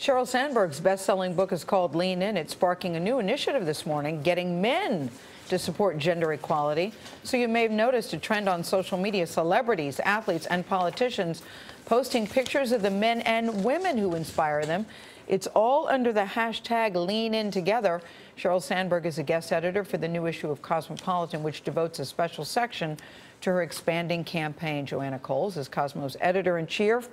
Sheryl Sandberg's best-selling book is called Lean In. It's sparking a new initiative this morning, getting men to support gender equality. So you may have noticed a trend on social media, celebrities, athletes, and politicians posting pictures of the men and women who inspire them. It's all under the hashtag Lean In Together. Sheryl Sandberg is a guest editor for the new issue of Cosmopolitan, which devotes a special section to her expanding campaign. Joanna Coles is Cosmo's editor-in-chief.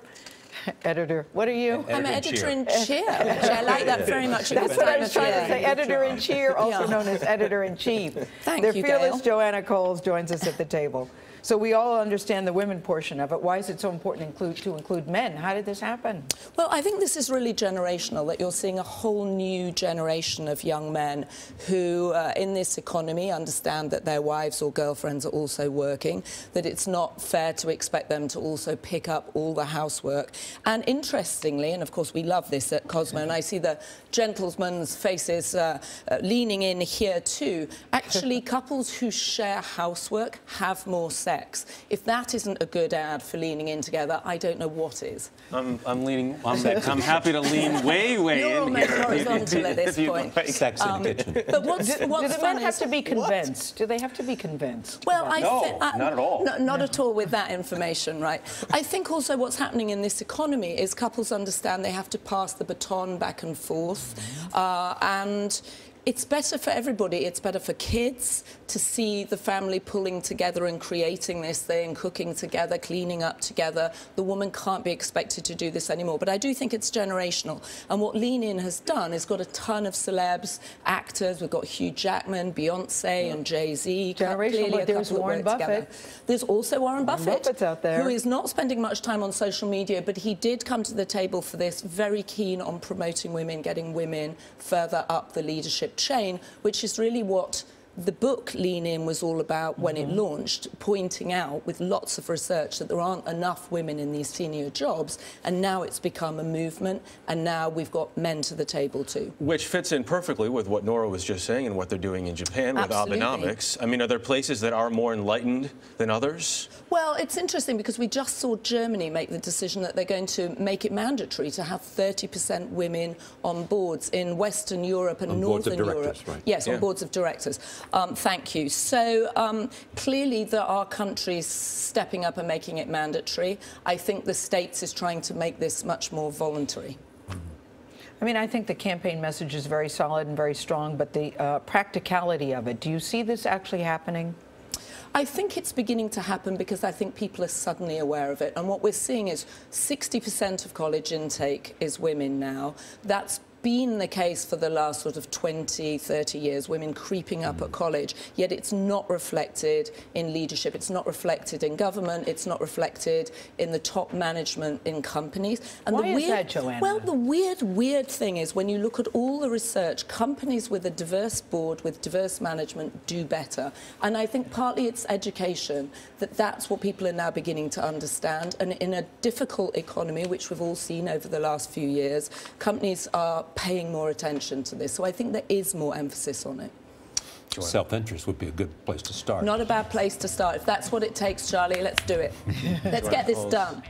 Editor, what are you? I'm editor-in-chief. I like that very much. That's what I was trying to say. Editor-in-chief, also known as editor-in-chief. Thank you, The fearless Gail. Joanna Coles joins us at the table. So we all understand the women portion of it. Why is it so important to include men? How did this happen? Well, I think this is really generational, that you're seeing a whole new generation of young men who, in this economy, understand that their wives or girlfriends are also working, that it's not fair to expect them to also pick up all the housework. And interestingly, and of course we love this at Cosmo, and I see the gentlemen's faces leaning in here too, actually couples who share housework have more sex. If that isn't a good ad for leaning in together, I don't know what is. I'm happy to lean way You're in almost here. horizontal at this point. Sex in the kitchen. But what's Do the fun men have is, to be convinced? Do they have to be convinced? well, No, not at all. Not at all with that information, right? I think also what's happening in this economy is couples understand they have to pass the baton back and forth, and it's better for everybody. It's better for kids to see the family pulling together and creating this thing, cooking together, cleaning up together. The woman can't be expected to do this anymore. But I do think it's generational. And what Lean In has done is got a ton of celebs, actors. We've got Hugh Jackman, Beyonce, and Jay-Z. Generational, but there's Warren Buffett. There's also Warren Buffett, Buffett's out there, who is not spending much time on social media, but he did come to the table for this, very keen on promoting women, getting women further up the leadership chain, which is really what the book Lean In was all about when it launched, pointing out with lots of research that there aren't enough women in these senior jobs, and now it's become a movement, and now we've got men to the table too. Which fits in perfectly with what Nora was just saying and what they're doing in Japan with Absolutely. Abenomics. I mean, are there places that are more enlightened than others? Well, it's interesting because we just saw Germany make the decision that they're going to make it mandatory to have 30% women on boards in Western Europe and Northern Europe. Right? Yes, on boards of directors. Thank you. So clearly there are countries stepping up and making it mandatory. I think the States is trying to make this much more voluntary. I mean, I think the campaign message is very solid and very strong, but the practicality of it, do you see this actually happening? I think it's beginning to happen because I think people are suddenly aware of it. And what we're seeing is 60% of college intake is women now. That's been the case for the last sort of 20, 30 years, women creeping up at college, yet it's not reflected in leadership, it's not reflected in government, it's not reflected in the top management in companies. And Why is that, Joanna? Well, the weird thing is when you look at all the research, companies with a diverse board, with diverse management do better. And I think partly it's education, that's what people are now beginning to understand. And in a difficult economy, which we've all seen over the last few years, companies are paying more attention to this. So I think there is more emphasis on it. Self-interest would be a good place to start. Not a bad place to start. If that's what it takes, Charlie, let's do it. Let's get this done.